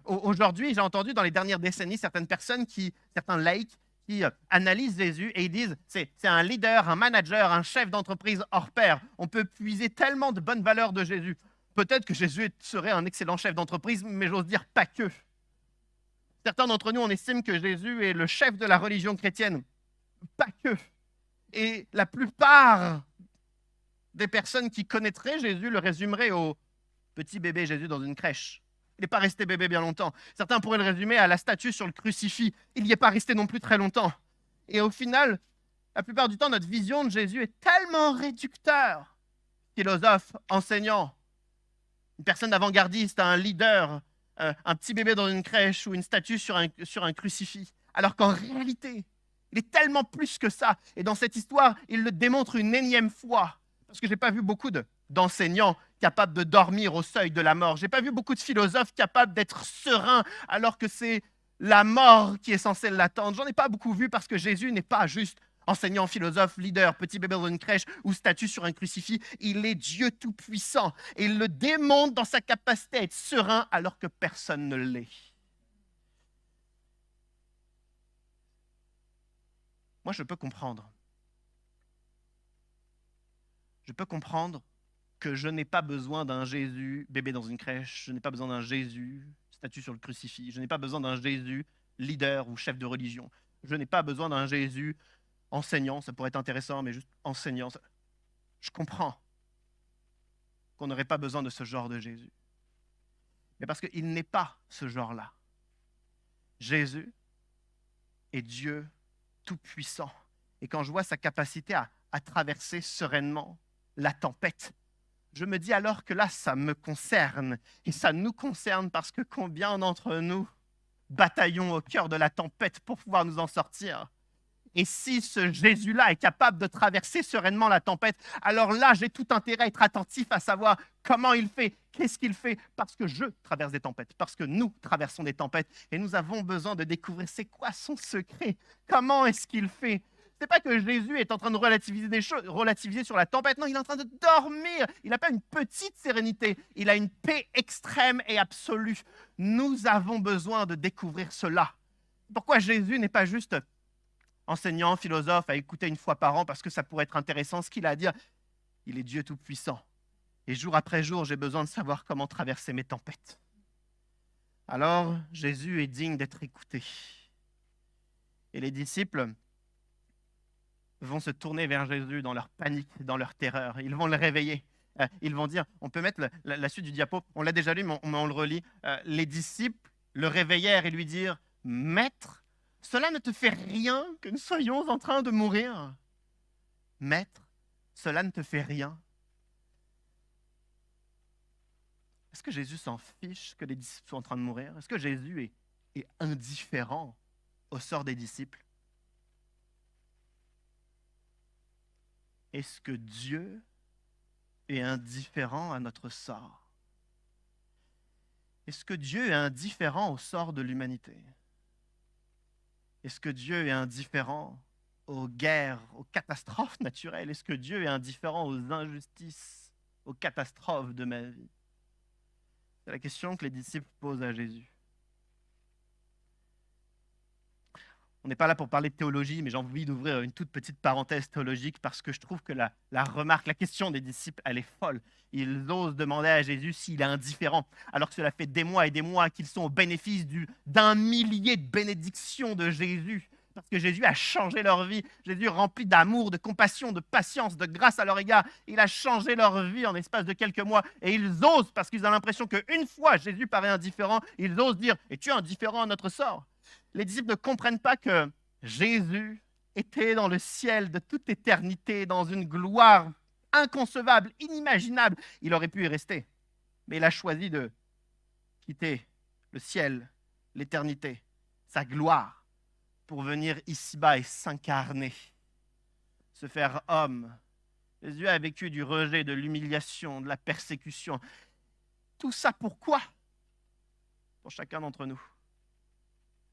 Aujourd'hui, j'ai entendu dans les dernières décennies certains laïcs qui analysent Jésus et ils disent c'est un leader, un manager, un chef d'entreprise hors pair. On peut puiser tellement de bonnes valeurs de Jésus. Peut-être que Jésus serait un excellent chef d'entreprise, mais j'ose dire pas que. Certains d'entre nous, on estime que Jésus est le chef de la religion chrétienne. Pas que. Et la plupart des personnes qui connaîtraient Jésus le résumeraient au petit bébé Jésus dans une crèche. Il n'est pas resté bébé bien longtemps. Certains pourraient le résumer à la statue sur le crucifix. Il n'y est pas resté non plus très longtemps. Et au final, la plupart du temps, notre vision de Jésus est tellement réducteur. Philosophe, enseignant, une personne avant-gardiste, un leader, un petit bébé dans une crèche ou une statue sur un crucifix. Alors qu'en réalité, il est tellement plus que ça. Et dans cette histoire, il le démontre une énième fois. Parce que je n'ai pas vu beaucoup d'enseignants capables de dormir au seuil de la mort. Je n'ai pas vu beaucoup de philosophes capables d'être sereins alors que c'est la mort qui est censée l'attendre. J'en ai pas beaucoup vu parce que Jésus n'est pas juste enseignant, philosophe, leader, petit bébé dans une crèche ou statue sur un crucifix. Il est Dieu tout-puissant et il le démontre dans sa capacité à être serein alors que personne ne l'est. Moi, je peux comprendre. Je peux comprendre que je n'ai pas besoin d'un Jésus bébé dans une crèche, je n'ai pas besoin d'un Jésus statue sur le crucifix, je n'ai pas besoin d'un Jésus leader ou chef de religion, je n'ai pas besoin d'un Jésus enseignant, ça pourrait être intéressant, mais juste enseignant. Je comprends qu'on n'aurait pas besoin de ce genre de Jésus. mais parce qu'il n'est pas ce genre-là. Jésus est Dieu tout-puissant. Et quand je vois sa capacité à traverser sereinement la tempête, je me dis alors que là, ça me concerne. Et ça nous concerne parce que combien d'entre nous bataillons au cœur de la tempête pour pouvoir nous en sortir? Et si ce Jésus-là est capable de traverser sereinement la tempête, alors là, j'ai tout intérêt à être attentif à savoir comment il fait, qu'est-ce qu'il fait, parce que je traverse des tempêtes, parce que nous traversons des tempêtes, et nous avons besoin de découvrir c'est quoi son secret, comment est-ce qu'il fait. C'est pas que Jésus est en train de relativiser des choses, relativiser sur la tempête, non, il est en train de dormir. Il n'a pas une petite sérénité, il a une paix extrême et absolue. Nous avons besoin de découvrir cela. Pourquoi Jésus n'est pas juste enseignant, philosophe, à écouter une fois par an parce que ça pourrait être intéressant ce qu'il a à dire. Il est Dieu tout-puissant. Et jour après jour, j'ai besoin de savoir comment traverser mes tempêtes. Alors, Jésus est digne d'être écouté. Et les disciples vont se tourner vers Jésus dans leur panique, dans leur terreur. Ils vont le réveiller. Ils vont dire, on peut mettre la suite du diapo, on l'a déjà lu, mais on le relit. Les disciples le réveillèrent et lui dirent, « Maître, cela ne te fait rien que nous soyons en train de mourir. Maître, cela ne te fait rien. » Est-ce que Jésus s'en fiche que les disciples soient en train de mourir? Est-ce que Jésus est indifférent au sort des disciples? Est-ce que Dieu est indifférent à notre sort? Est-ce que Dieu est indifférent au sort de l'humanité? Est-ce que Dieu est indifférent aux guerres, aux catastrophes naturelles? Est-ce que Dieu est indifférent aux injustices, aux catastrophes de ma vie? C'est la question que les disciples posent à Jésus. On n'est pas là pour parler de théologie, mais j'ai envie d'ouvrir une toute petite parenthèse théologique parce que je trouve que la remarque, la question des disciples, elle est folle. Ils osent demander à Jésus s'il est indifférent, alors que cela fait des mois et des mois qu'ils sont au bénéfice d'un millier de bénédictions de Jésus. Parce que Jésus a changé leur vie. Jésus rempli d'amour, de compassion, de patience, de grâce à leur égard. Il a changé leur vie en l'espace de quelques mois. Et ils osent, parce qu'ils ont l'impression qu'une fois Jésus paraît indifférent, ils osent dire « Es-tu indifférent à notre sort ?» Les disciples ne comprennent pas que Jésus était dans le ciel de toute éternité, dans une gloire inconcevable, inimaginable. Il aurait pu y rester, mais il a choisi de quitter le ciel, l'éternité, sa gloire, pour venir ici-bas et s'incarner, se faire homme. Jésus a vécu du rejet, de l'humiliation, de la persécution. Tout ça pourquoi? Pour chacun d'entre nous.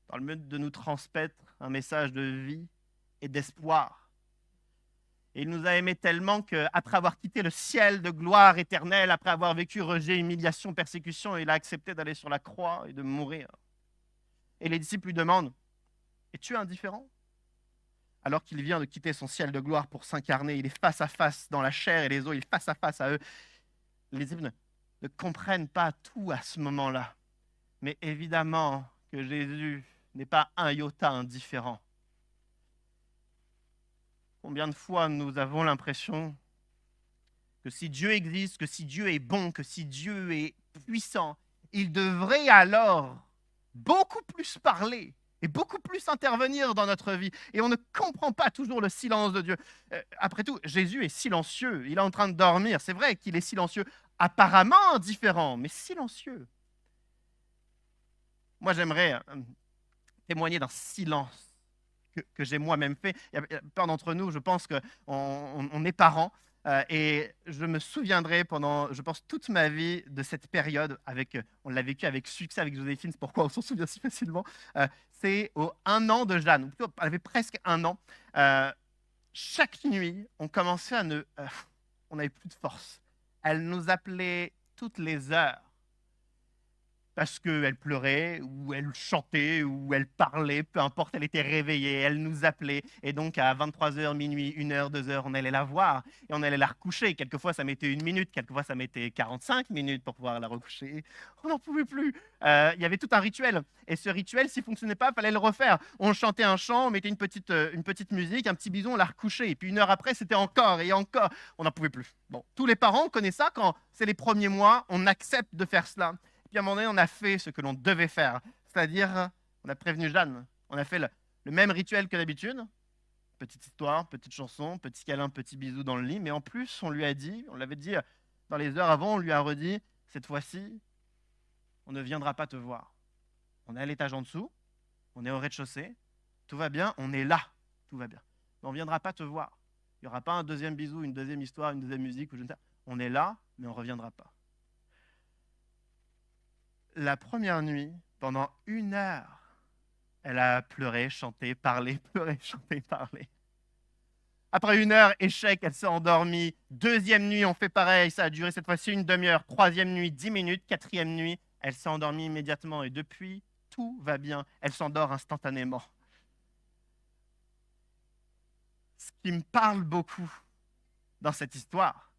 Dans le but de nous transmettre un message de vie et d'espoir. Et il nous a aimés tellement qu'après avoir quitté le ciel de gloire éternelle, après avoir vécu rejet, humiliation, persécution, il a accepté d'aller sur la croix et de mourir. Et les disciples lui demandent, « Es-tu indifférent ?» Alors qu'il vient de quitter son ciel de gloire pour s'incarner, il est face à face dans la chair et les os, il est face à face à eux. Les disciples ne comprennent pas tout à ce moment-là. Mais évidemment que Jésus n'est pas un iota indifférent. Combien de fois nous avons l'impression que si Dieu existe, que si Dieu est bon, que si Dieu est puissant, il devrait alors beaucoup plus parler et beaucoup plus intervenir dans notre vie. Et on ne comprend pas toujours le silence de Dieu. Après tout, Jésus est silencieux, il est en train de dormir. C'est vrai qu'il est silencieux, apparemment indifférent, mais silencieux. Moi, j'aimerais témoigner d'un silence que j'ai moi-même fait. Il y a plein d'entre nous, je pense qu'on est parents, et je me souviendrai pendant, je pense, toute ma vie de cette période, on l'a vécu avec succès avec Joséphine, c'est pourquoi on s'en souvient si facilement. C'est au 1 an de Jeanne, ou plutôt, elle avait presque 1 an. Chaque nuit, on commençait on n'avait plus de force. Elle nous appelait toutes les heures, parce qu'elle pleurait, ou elle chantait, ou elle parlait, peu importe, elle était réveillée, elle nous appelait. Et donc, à 23h, minuit, 1h, 2h, on allait la voir et on allait la recoucher. Quelquefois, ça mettait 1 minute, quelquefois, ça mettait 45 minutes pour pouvoir la recoucher. On n'en pouvait plus. Il y avait tout un rituel. Et ce rituel, s'il ne fonctionnait pas, il fallait le refaire. On chantait un chant, on mettait une petite musique, un petit bison, on la recouchait. Et puis, 1 heure après, c'était encore et encore. On n'en pouvait plus. Bon, tous les parents connaissent ça. Quand c'est les premiers mois, on accepte de faire cela. Puis à un moment donné, on a fait ce que l'on devait faire. C'est-à-dire, on a prévenu Jeanne. On a fait le même rituel que d'habitude. Petite histoire, petite chanson, petit câlin, petit bisou dans le lit. Mais en plus, on lui a dit, on l'avait dit dans les heures avant, on lui a redit, cette fois-ci, on ne viendra pas te voir. On est à l'étage en dessous, on est au rez-de-chaussée, tout va bien, on est là, tout va bien. Mais on ne viendra pas te voir. Il n'y aura pas un deuxième bisou, une deuxième histoire, une deuxième musique. Ou je ne sais pas. On est là, mais on ne reviendra pas. La première nuit, pendant 1 heure, elle a pleuré, chanté, parlé, pleuré, chanté, parlé. Après 1 heure, échec, elle s'est endormie. Deuxième nuit, on fait pareil, ça a duré cette fois-ci une demi-heure. Troisième nuit, 10 minutes. Quatrième nuit, elle s'est endormie immédiatement. Et depuis, tout va bien. Elle s'endort instantanément. Ce qui me parle beaucoup dans cette histoire,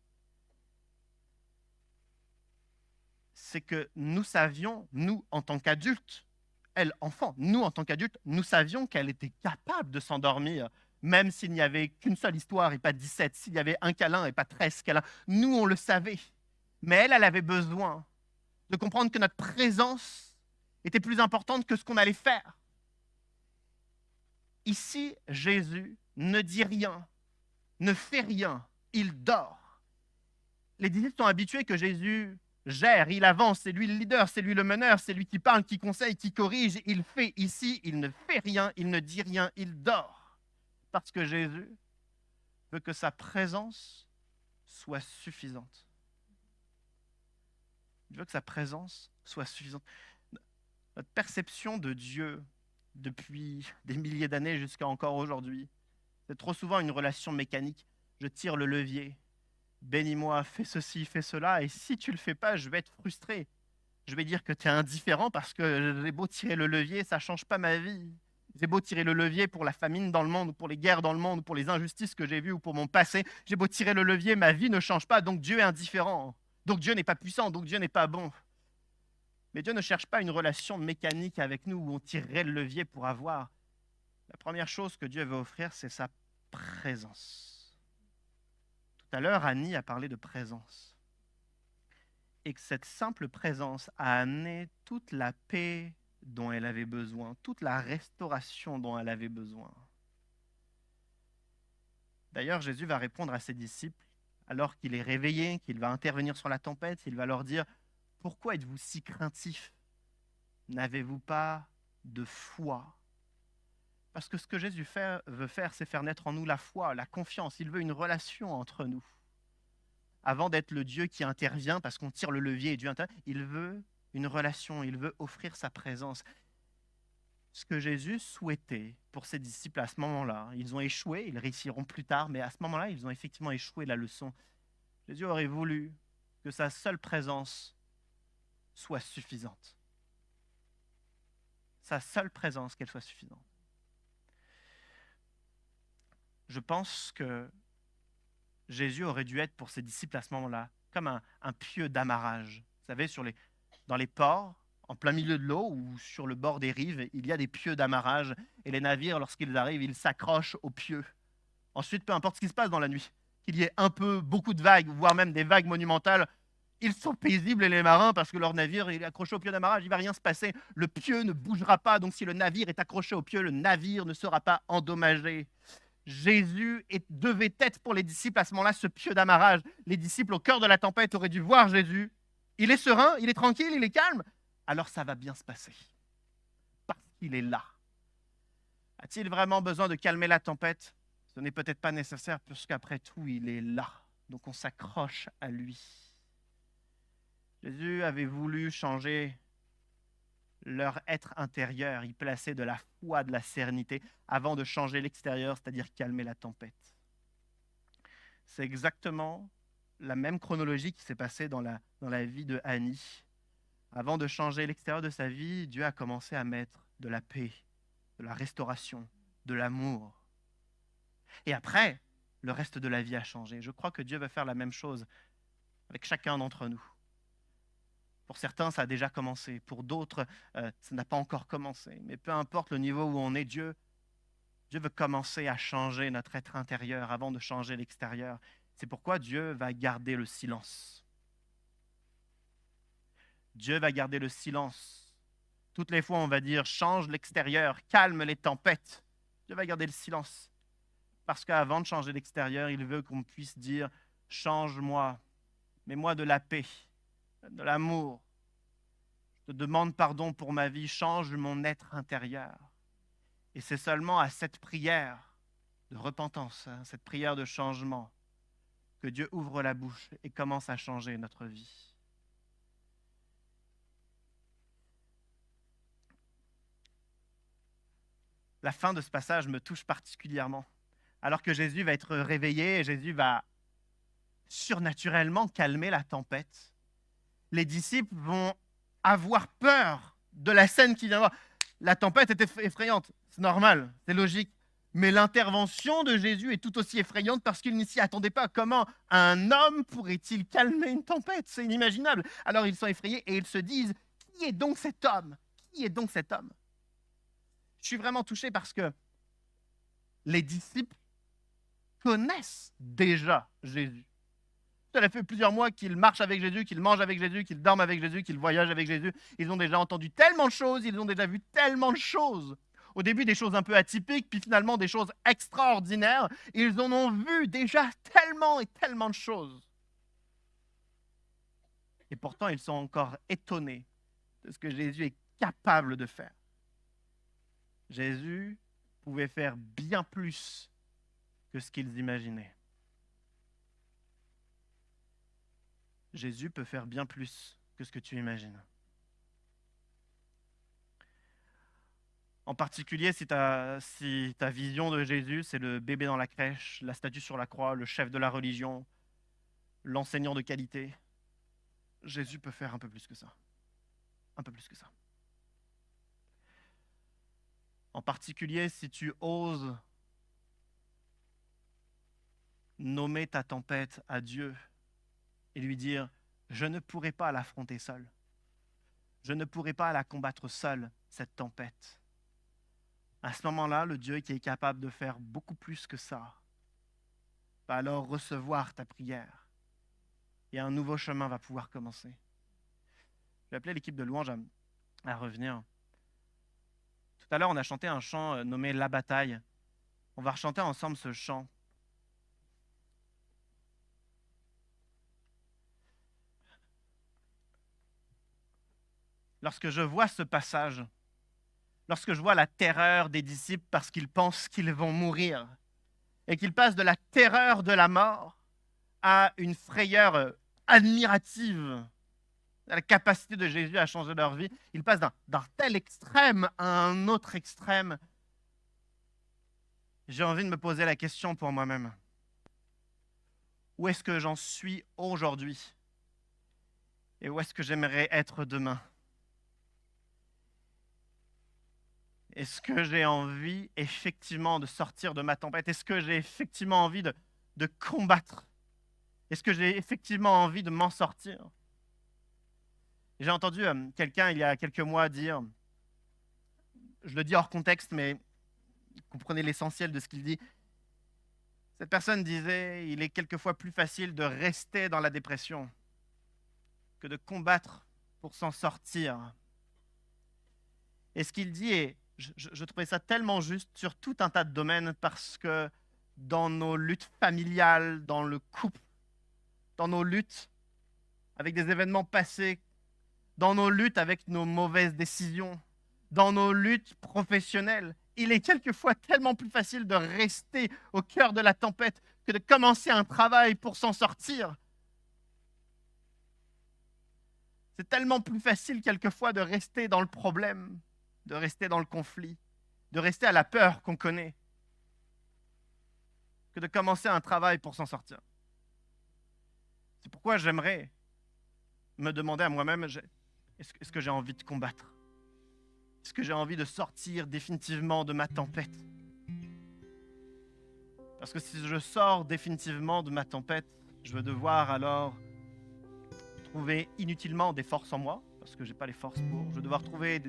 c'est que nous savions, nous en tant qu'adultes, elle enfant, nous en tant qu'adultes, nous savions qu'elle était capable de s'endormir, même s'il n'y avait qu'une seule histoire et pas 17, s'il y avait un câlin et pas 13 câlins. Nous, on le savait. Mais elle avait besoin de comprendre que notre présence était plus importante que ce qu'on allait faire. Ici, Jésus ne dit rien, ne fait rien, il dort. Les disciples sont habitués que Jésus gère, il avance, c'est lui le leader, c'est lui le meneur, c'est lui qui parle, qui conseille, qui corrige, il fait. Ici, il ne fait rien, il ne dit rien, il dort. Parce que Jésus veut que sa présence soit suffisante. Il veut que sa présence soit suffisante. Notre perception de Dieu, depuis des milliers d'années jusqu'à encore aujourd'hui, c'est trop souvent une relation mécanique. Je tire le levier, bénis-moi, fais ceci, fais cela, et si tu ne le fais pas, je vais être frustré. Je vais dire que tu es indifférent parce que j'ai beau tirer le levier, ça ne change pas ma vie. J'ai beau tirer le levier pour la famine dans le monde, ou pour les guerres dans le monde, ou pour les injustices que j'ai vues, ou pour mon passé. J'ai beau tirer le levier, ma vie ne change pas, donc Dieu est indifférent. Donc Dieu n'est pas puissant, donc Dieu n'est pas bon. Mais Dieu ne cherche pas une relation mécanique avec nous où on tirerait le levier pour avoir. La première chose que Dieu veut offrir, c'est sa présence. Tout à l'heure, Annie a parlé de présence. Et que cette simple présence a amené toute la paix dont elle avait besoin, toute la restauration dont elle avait besoin. D'ailleurs, Jésus va répondre à ses disciples alors qu'il est réveillé, qu'il va intervenir sur la tempête, il va leur dire « Pourquoi êtes-vous si craintifs? N'avez-vous pas de foi ?» Parce que ce que Jésus veut faire, c'est faire naître en nous la foi, la confiance. Il veut une relation entre nous. Avant d'être le Dieu qui intervient parce qu'on tire le levier et Dieu intervient, il veut une relation, il veut offrir sa présence. Ce que Jésus souhaitait pour ses disciples à ce moment-là, ils ont échoué, ils réussiront plus tard, mais à ce moment-là, ils ont effectivement échoué la leçon. Jésus aurait voulu que sa seule présence soit suffisante. Sa seule présence, qu'elle soit suffisante. Je pense que Jésus aurait dû être pour ses disciples à ce moment-là comme un pieu d'amarrage. Vous savez, dans les ports, en plein milieu de l'eau ou sur le bord des rives, il y a des pieux d'amarrage. Et les navires, lorsqu'ils arrivent, ils s'accrochent aux pieux. Ensuite, peu importe ce qui se passe dans la nuit, qu'il y ait beaucoup de vagues, voire même des vagues monumentales, ils sont paisibles, les marins, parce que leur navire est accroché au pieu d'amarrage, il ne va rien se passer. Le pieu ne bougera pas, donc si le navire est accroché au pieu, le navire ne sera pas endommagé. Jésus devait être pour les disciples à ce moment-là ce pieu d'amarrage. Les disciples au cœur de la tempête auraient dû voir Jésus. Il est serein, il est tranquille, il est calme. Alors ça va bien se passer. Parce qu'il est là. A-t-il vraiment besoin de calmer la tempête? Ce n'est peut-être pas nécessaire puisqu'après tout, il est là. Donc on s'accroche à lui. Jésus avait voulu changer leur être intérieur, il plaçait de la foi, de la sérénité, avant de changer l'extérieur, c'est-à-dire calmer la tempête. C'est exactement la même chronologie qui s'est passée dans la vie de Annie. Avant de changer l'extérieur de sa vie, Dieu a commencé à mettre de la paix, de la restauration, de l'amour. Et après, le reste de la vie a changé. Je crois que Dieu va faire la même chose avec chacun d'entre nous. Pour certains, ça a déjà commencé. Pour d'autres, ça n'a pas encore commencé. Mais peu importe le niveau où on est, Dieu veut commencer à changer notre être intérieur avant de changer l'extérieur. C'est pourquoi Dieu va garder le silence. Dieu va garder le silence. Toutes les fois, on va dire « change l'extérieur, calme les tempêtes ». Dieu va garder le silence. Parce qu'avant de changer l'extérieur, il veut qu'on puisse dire « change-moi, mets-moi de la paix, de l'amour. Je te demande pardon pour ma vie, change mon être intérieur. » Et c'est seulement à cette prière de repentance, cette prière de changement, que Dieu ouvre la bouche et commence à changer notre vie. La fin de ce passage me touche particulièrement. Alors que Jésus va être réveillé et Jésus va surnaturellement calmer la tempête, les disciples vont avoir peur de la scène qui vient de voir. La tempête était effrayante, c'est normal, c'est logique. Mais l'intervention de Jésus est tout aussi effrayante parce qu'il ne s'y attendait pas. Comment un homme pourrait-il calmer une tempête? C'est inimaginable. Alors ils sont effrayés et ils se disent, qui est donc cet homme? Qui est donc cet homme? Je suis vraiment touché parce que les disciples connaissent déjà Jésus. Ça fait plusieurs mois qu'ils marchent avec Jésus, qu'ils mangent avec Jésus, qu'ils dorment avec Jésus, qu'ils voyagent avec Jésus. Ils ont déjà entendu tellement de choses, ils ont déjà vu tellement de choses. Au début, des choses un peu atypiques, puis finalement des choses extraordinaires. Ils en ont vu déjà tellement et tellement de choses. Et pourtant, ils sont encore étonnés de ce que Jésus est capable de faire. Jésus pouvait faire bien plus que ce qu'ils imaginaient. Jésus peut faire bien plus que ce que tu imagines. En particulier, si ta vision de Jésus, c'est le bébé dans la crèche, la statue sur la croix, le chef de la religion, l'enseignant de qualité, Jésus peut faire un peu plus que ça. Un peu plus que ça. En particulier, si tu oses nommer ta tempête à Dieu et lui dire « Je ne pourrai pas l'affronter seul. Je ne pourrai pas la combattre seul, cette tempête. » À ce moment-là, le Dieu qui est capable de faire beaucoup plus que ça va alors recevoir ta prière et un nouveau chemin va pouvoir commencer. Je vais appeler l'équipe de louange à revenir. Tout à l'heure, on a chanté un chant nommé « La bataille ». On va rechanter ensemble ce chant. Lorsque je vois ce passage, lorsque je vois la terreur des disciples parce qu'ils pensent qu'ils vont mourir et qu'ils passent de la terreur de la mort à une frayeur admirative, à la capacité de Jésus à changer leur vie, ils passent d'un tel extrême à un autre extrême. J'ai envie de me poser la question pour moi-même. Où est-ce que j'en suis aujourd'hui? Et où est-ce que j'aimerais être demain? Est-ce que j'ai envie effectivement de sortir de ma tempête? Est-ce que j'ai effectivement envie de combattre? Est-ce que j'ai effectivement envie de m'en sortir? J'ai entendu quelqu'un il y a quelques mois dire, je le dis hors contexte, mais comprenez l'essentiel de ce qu'il dit. Cette personne disait, il est quelquefois plus facile de rester dans la dépression que de combattre pour s'en sortir. Et ce qu'il dit est, je trouvais ça tellement juste sur tout un tas de domaines parce que dans nos luttes familiales, dans le couple, dans nos luttes avec des événements passés, dans nos luttes avec nos mauvaises décisions, dans nos luttes professionnelles, il est quelquefois tellement plus facile de rester au cœur de la tempête que de commencer un travail pour s'en sortir. C'est tellement plus facile quelquefois de rester dans le problème, de rester dans le conflit, de rester à la peur qu'on connaît, que de commencer un travail pour s'en sortir. C'est pourquoi j'aimerais me demander à moi-même, est-ce que j'ai envie de combattre? Est-ce que j'ai envie de sortir définitivement de ma tempête? Parce que si je sors définitivement de ma tempête, je vais devoir alors trouver inutilement des forces en moi, parce que je n'ai pas les forces pour. Je vais devoir trouver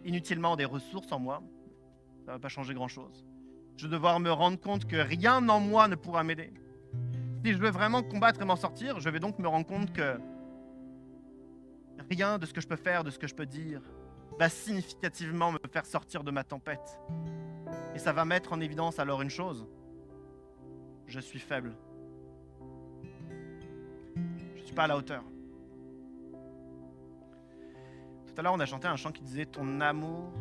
inutilement des ressources en moi. Ça ne va pas changer grand-chose. Je vais devoir me rendre compte que rien en moi ne pourra m'aider. Si je veux vraiment combattre et m'en sortir, je vais donc me rendre compte que Rien de ce que je peux faire, de ce que je peux dire, va significativement me faire sortir de ma tempête. Et ça va mettre en évidence alors une chose. Je suis faible. Je ne suis pas à la hauteur. Tout à l'heure, on a chanté un chant qui disait « Ton amour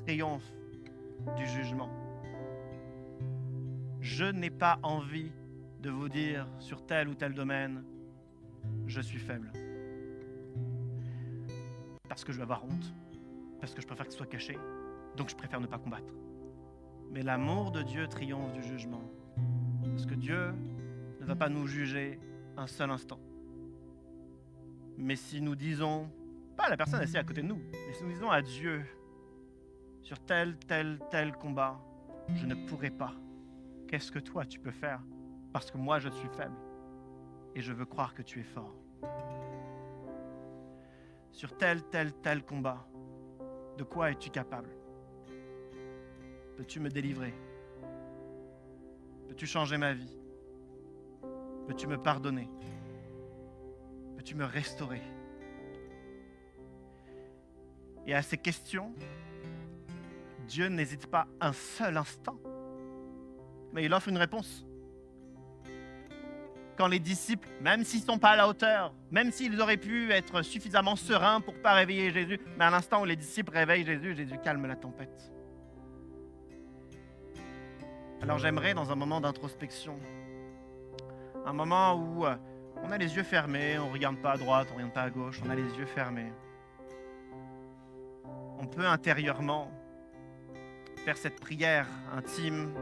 triomphe du jugement ». Je n'ai pas envie de vous dire sur tel ou tel domaine « Je suis faible ». Parce que je vais avoir honte, parce que je préfère que ce soit caché, donc je préfère ne pas combattre. Mais l'amour de Dieu triomphe du jugement, parce que Dieu ne va pas nous juger un seul instant. Mais si nous disons, pas à la personne assise à côté de nous, mais si nous disons à Dieu, sur tel combat, je ne pourrai pas, qu'est-ce que toi tu peux faire? Parce que moi je suis faible, et je veux croire que tu es fort. Sur tel combat, de quoi es-tu capable? Peux-tu me délivrer? Peux-tu changer ma vie? Peux-tu me pardonner? Peux-tu me restaurer? Et à ces questions, Dieu n'hésite pas un seul instant, mais il offre une réponse. Quand les disciples, même s'ils ne sont pas à la hauteur, même s'ils auraient pu être suffisamment sereins pour ne pas réveiller Jésus, mais à l'instant où les disciples réveillent Jésus, Jésus calme la tempête. Alors j'aimerais, dans un moment d'introspection, un moment où on a les yeux fermés, on ne regarde pas à droite, on ne regarde pas à gauche, on a les yeux fermés. On peut intérieurement faire cette prière intime,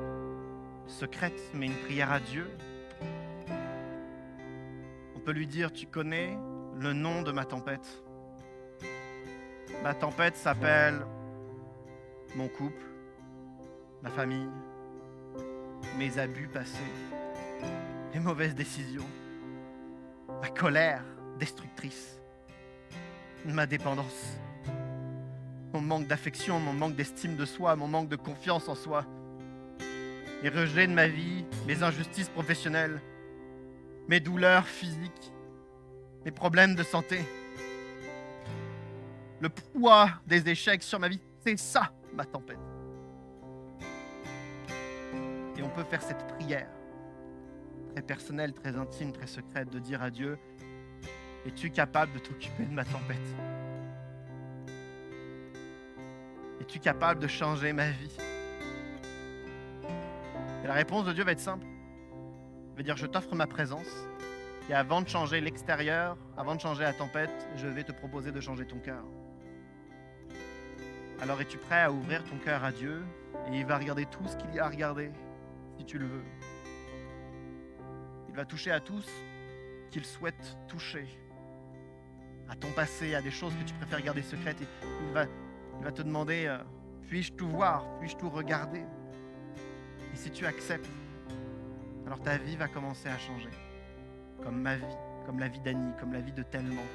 secrète, mais une prière à Dieu. On peut lui dire, tu connais le nom de ma tempête. Ma tempête s'appelle mon couple, ma famille, mes abus passés, mes mauvaises décisions, ma colère destructrice, ma dépendance, mon manque d'affection, mon manque d'estime de soi, mon manque de confiance en soi, les rejets de ma vie, mes injustices professionnelles, mes douleurs physiques, mes problèmes de santé, le poids des échecs sur ma vie, c'est ça ma tempête. Et on peut faire cette prière très personnelle, très intime, très secrète, de dire à Dieu, es-tu capable de t'occuper de ma tempête? Es-tu capable de changer ma vie? Et la réponse de Dieu va être simple. Il va dire, je t'offre ma présence. Et avant de changer l'extérieur, avant de changer la tempête, je vais te proposer de changer ton cœur. Alors es-tu prêt à ouvrir ton cœur à Dieu? Et il va regarder tout ce qu'il y a à regarder, si tu le veux. Il va toucher à tout ce qu'il souhaite toucher. À ton passé, à des choses que tu préfères garder secrètes. Et il va te demander, puis-je tout voir? Puis-je tout regarder? Et si tu acceptes, alors ta vie va commencer à changer. Comme ma vie, comme la vie d'Annie, comme la vie de tellement.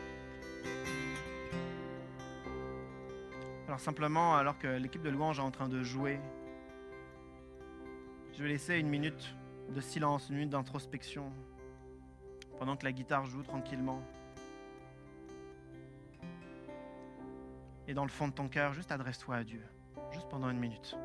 Alors simplement, alors que l'équipe de louange est en train de jouer, je vais laisser une minute de silence, une minute d'introspection, pendant que la guitare joue tranquillement. Et dans le fond de ton cœur, juste adresse-toi à Dieu, juste pendant une minute.